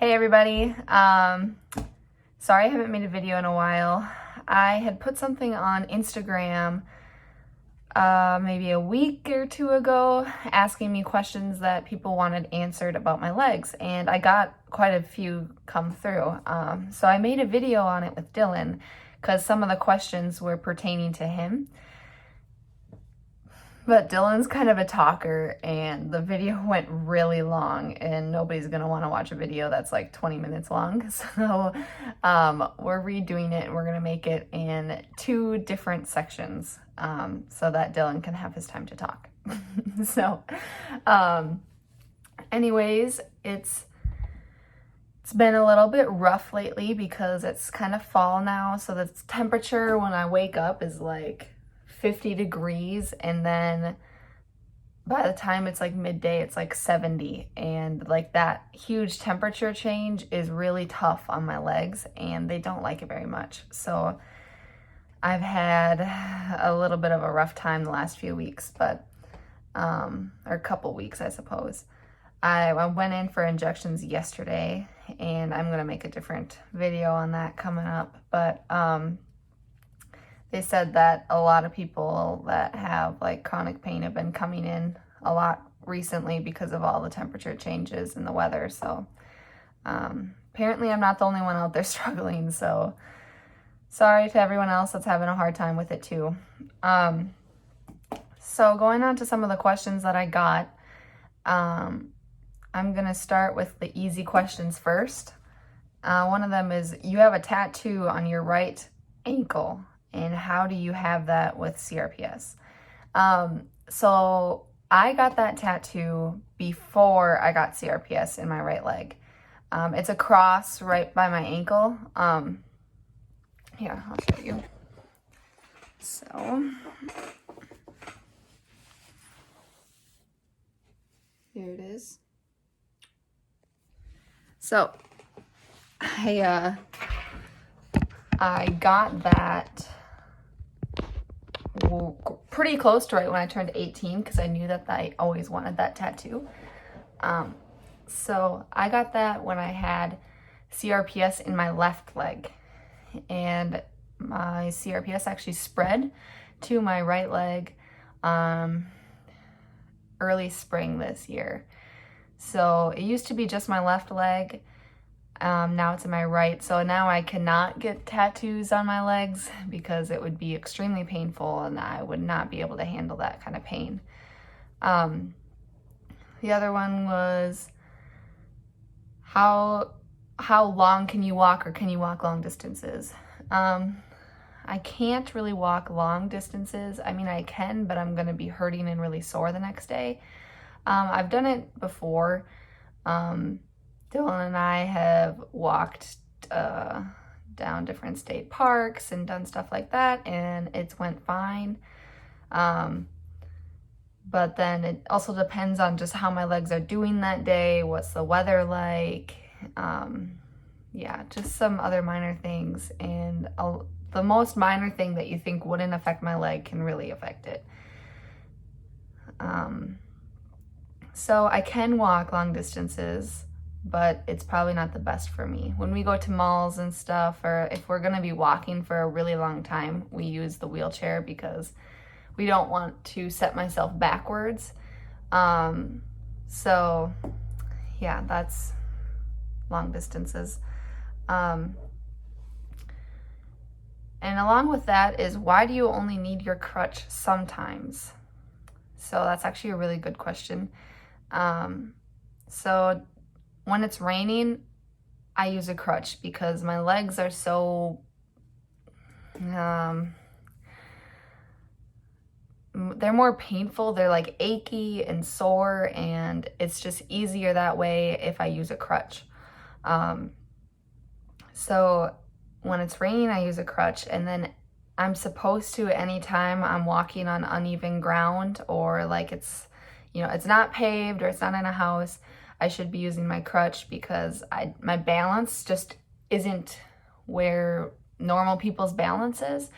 Hey everybody, sorry I haven't made a video in a while. I had put something on Instagram maybe a week or two ago asking me questions that people wanted answered about my legs, and I got quite a few come through. So I made a video on it with Dylan because some of the questions were pertaining to him. But Dylan's kind of a talker and the video went really long and nobody's gonna want to watch a video that's like 20 minutes long. So we're redoing it and we're gonna make it in 2 different sections so that Dylan can have his time to talk. So anyways, it's been a little bit rough lately because it's kind of fall now. So the temperature when I wake up is like 50 degrees, and then by the time it's like midday it's like 70, and like that huge temperature change is really tough on my legs and they don't like it very much. So I've had a little bit of a rough time the last few weeks, but or a couple weeks I suppose. I went in for injections yesterday and I'm gonna make a different video on that coming up, but they said that a lot of people that have like chronic pain have been coming in a lot recently because of all the temperature changes and the weather. So apparently I'm not the only one out there struggling. So sorry to everyone else that's having a hard time with it too. So going on to some of the questions that I got, I'm gonna start with the easy questions first. One of them is, you have a tattoo on your right ankle, and how do you have that with CRPS? So I got that tattoo before I got CRPS in my right leg. It's a cross right by my ankle. Here, I'll show you. So here it is. So I got that pretty close to right when I turned 18 because I knew that I always wanted that tattoo. So I got that when I had CRPS in my left leg, and my CRPS actually spread to my right leg early spring this year. So it used to be just my left leg. Now it's in my right, so now I cannot get tattoos on my legs because it would be extremely painful and I would not be able to handle that kind of pain. The other one was, how long can you walk, or can you walk long distances? I can't really walk long distances. I mean, I can, but I'm gonna be hurting and really sore the next day. I've done it before. Dylan and I have walked down different state parks and done stuff like that, and it's went fine. But then it also depends on just how my legs are doing that day, what's the weather like, yeah, just some other minor things. And the most minor thing that you think wouldn't affect my leg can really affect it. So I can walk long distances, but it's probably not the best for me. When we go to malls and stuff, or if we're gonna be walking for a really long time, we use the wheelchair because we don't want to set myself backwards. So yeah, that's long distances. And along with that is, why do you only need your crutch sometimes? So that's actually a really good question. So when it's raining, I use a crutch because my legs are so, they're more painful. They're like achy and sore, and it's just easier that way if I use a crutch. So when it's raining, I use a crutch, and then I'm supposed to, anytime I'm walking on uneven ground, or like it's, it's not paved or it's not in a house, I should be using my crutch because my balance just isn't where normal people's balance is,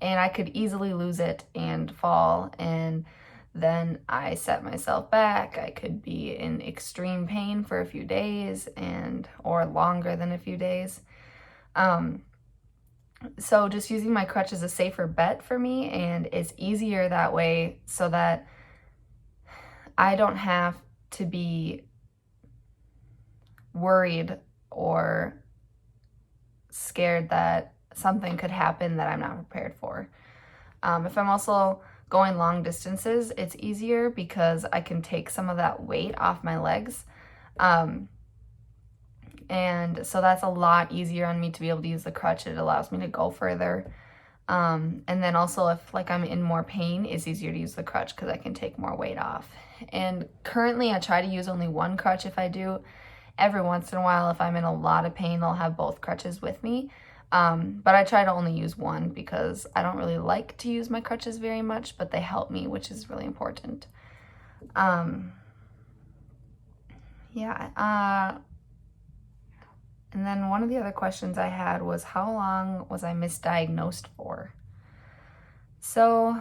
and I could easily lose it and fall, and then I set myself back. I could be in extreme pain for a few days or longer than a few days. So just using my crutch is a safer bet for me, and it's easier that way so that I don't have to be worried or scared that something could happen that I'm not prepared for. If I'm also going long distances, it's easier because I can take some of that weight off my legs. And so that's a lot easier on me to be able to use the crutch. It allows me to go further. And then also if like I'm in more pain, it's easier to use the crutch because I can take more weight off. And currently I try to use only one crutch if I do. Every once in a while, if I'm in a lot of pain, I'll have both crutches with me. But I try to only use one because I don't really like to use my crutches very much, but they help me, which is really important. And then one of the other questions I had was, how long was I misdiagnosed for? So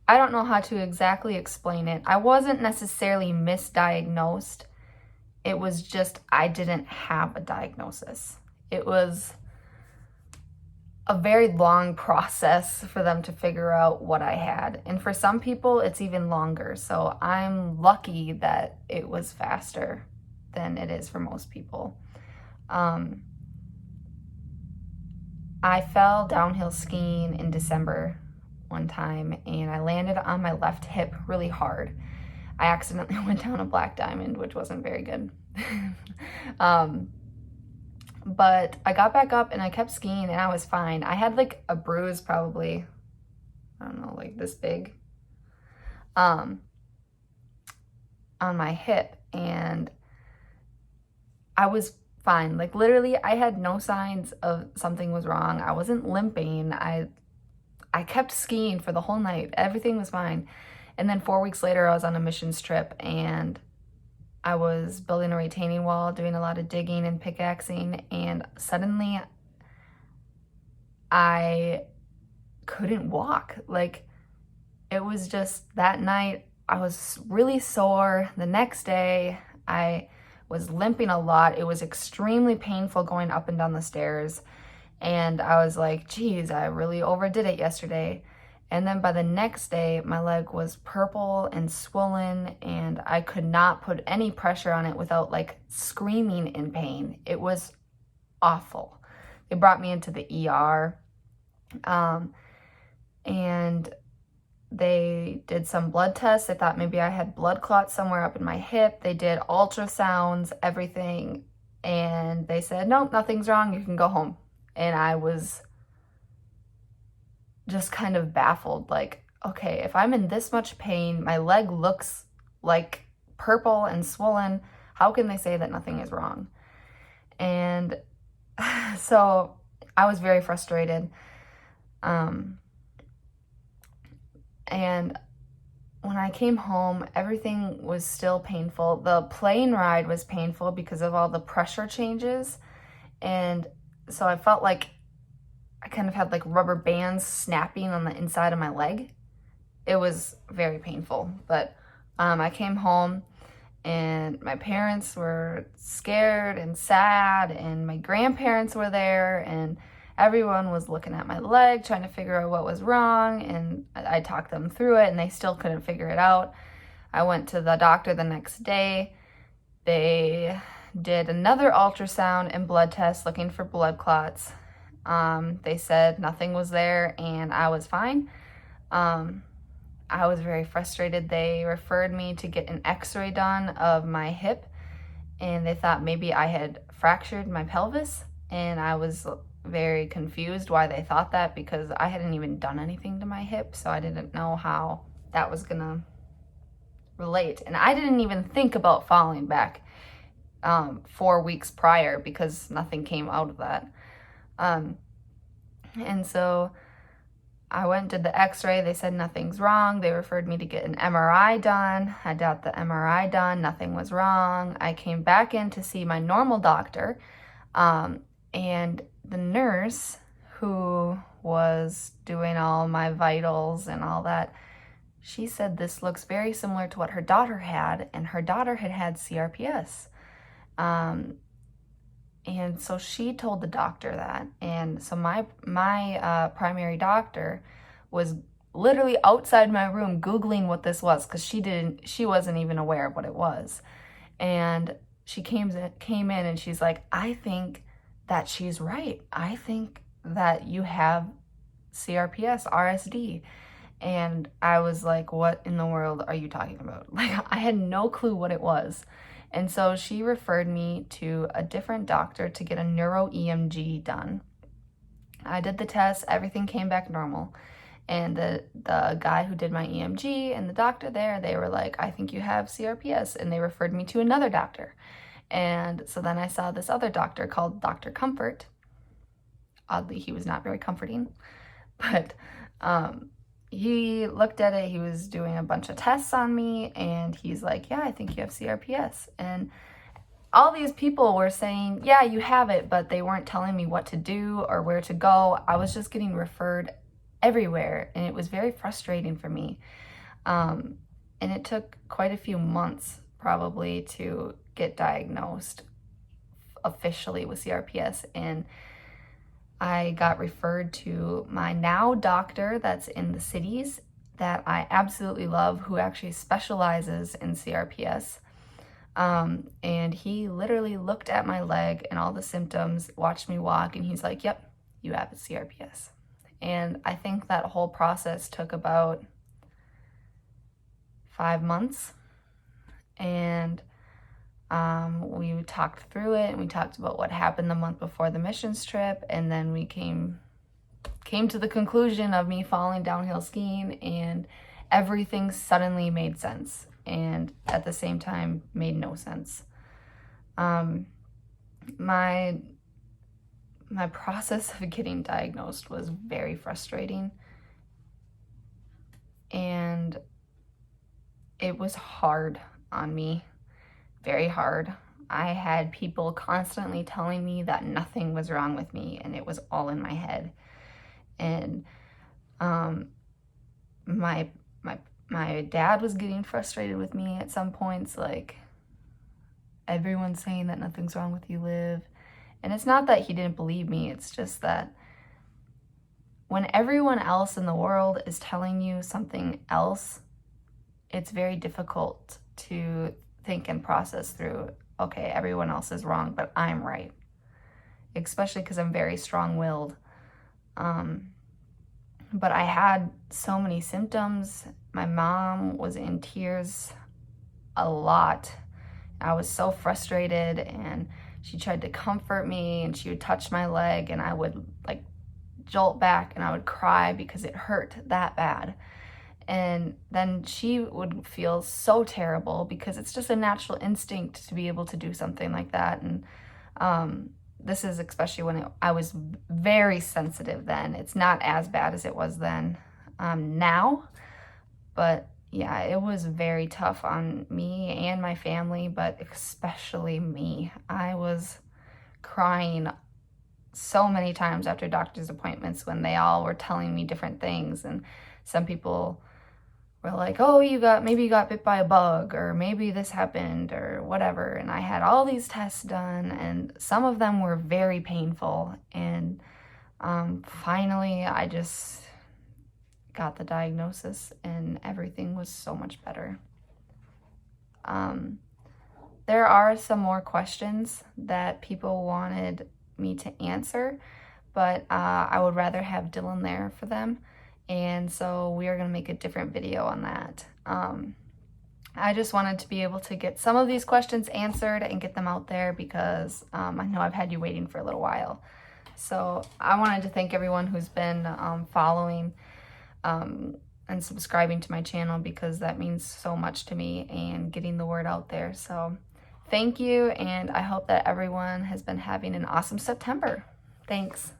I don't know how to exactly explain it. I wasn't necessarily misdiagnosed. It was just I didn't have a diagnosis. It was a very long process for them to figure out what I had. And for some people, it's even longer. So I'm lucky that it was faster than it is for most people. I fell downhill skiing in December one time, and I landed on my left hip really hard. I accidentally went down a black diamond, which wasn't very good. But I got back up and I kept skiing and I was fine. I had like a bruise probably, I don't know, like this big, on my hip, and I was fine. Like literally I had no signs of something was wrong. I wasn't limping. I kept skiing for the whole night. Everything was fine. And then 4 weeks later, I was on a missions trip and I was building a retaining wall, doing a lot of digging and pickaxing, and suddenly I couldn't walk. Like, it was just that night, I was really sore. The next day, I was limping a lot. It was extremely painful going up and down the stairs. And I was like, geez, I really overdid it yesterday. And then by the next day, my leg was purple and swollen, and I could not put any pressure on it without like screaming in pain. It was awful. They brought me into the ER, and they did some blood tests. They thought maybe I had blood clots somewhere up in my hip. They did ultrasounds, everything, and they said, nope, nothing's wrong. You can go home. And I was just kind of baffled, like, okay, if I'm in this much pain, my leg looks like purple and swollen, how can they say that nothing is wrong? And so I was very frustrated. And when I came home, everything was still painful. The plane ride was painful because of all the pressure changes. And so I felt like I kind of had like rubber bands snapping on the inside of my leg. It was very painful, but I came home and my parents were scared and sad, and my grandparents were there, and everyone was looking at my leg, trying to figure out what was wrong, and I talked them through it, and they still couldn't figure it out. I went to the doctor the next day. They did another ultrasound and blood test looking for blood clots. They said nothing was there and I was fine. I was very frustrated. They referred me to get an x-ray done of my hip, and they thought maybe I had fractured my pelvis, and I was very confused why they thought that because I hadn't even done anything to my hip, so I didn't know how that was gonna relate. And I didn't even think about falling back 4 weeks prior because nothing came out of that. And so I went and did the x-ray. They said nothing's wrong. They referred me to get an MRI done. I got the MRI done. Nothing was wrong. I came back in to see my normal doctor. And the nurse who was doing all my vitals and all that, she said this looks very similar to what her daughter had, and her daughter had had CRPS. And so she told the doctor that. And so my primary doctor was literally outside my room Googling what this was, because she wasn't even aware of what it was. And she came in and she's like, I think that she's right. I think that you have CRPS, RSD. And I was like, what in the world are you talking about? Like, I had no clue what it was. And so she referred me to a different doctor to get a neuro EMG done. I did the test, everything came back normal. And the guy who did my EMG and the doctor there, they were like, I think you have CRPS. And they referred me to another doctor. And so then I saw this other doctor called Dr. Comfort. Oddly, he was not very comforting. But he looked at it, he was doing a bunch of tests on me, and he's like, yeah, I think you have CRPS. And all these people were saying, yeah, you have it, but they weren't telling me what to do or where to go. I was just getting referred everywhere, and it was very frustrating for me. And it took quite a few months probably to get diagnosed officially with CRPS. And I got referred to my now doctor that's in the cities that I absolutely love, who actually specializes in CRPS. And he literally looked at my leg and all the symptoms, watched me walk, and he's like, yep, you have CRPS. And I think that whole process took about 5 months. And we talked through it, and we talked about what happened the month before the missions trip, and then we came to the conclusion of me falling downhill skiing, and everything suddenly made sense, and at the same time made no sense. My process of getting diagnosed was very frustrating, and it was hard on me. Very hard. I had people constantly telling me that nothing was wrong with me, and it was all in my head. And my dad was getting frustrated with me at some points, like, everyone's saying that nothing's wrong with you, Liv. And it's not that he didn't believe me, it's just that when everyone else in the world is telling you something else, it's very difficult to think and process through, okay, everyone else is wrong, but I'm right. Especially because I'm very strong-willed. But I had so many symptoms. My mom was in tears a lot. I was so frustrated, and she tried to comfort me, and she would touch my leg, and I would like jolt back, and I would cry because it hurt that bad. And then she would feel so terrible because it's just a natural instinct to be able to do something like that. And this is especially when I was very sensitive then. It's not as bad as it was then now. But yeah, it was very tough on me and my family, but especially me. I was crying so many times after doctor's appointments when they all were telling me different things. And some people were like, oh, maybe you got bit by a bug, or maybe this happened, or whatever. And I had all these tests done, and some of them were very painful. And finally, I just got the diagnosis, and everything was so much better. There are some more questions that people wanted me to answer, but I would rather have Dylan there for them. And so we are going to make a different video on that. I just wanted to be able to get some of these questions answered and get them out there because I know I've had you waiting for a little while. So I wanted to thank everyone who's been following and subscribing to my channel, because that means so much to me and getting the word out there. So thank you, and I hope that everyone has been having an awesome September. Thanks.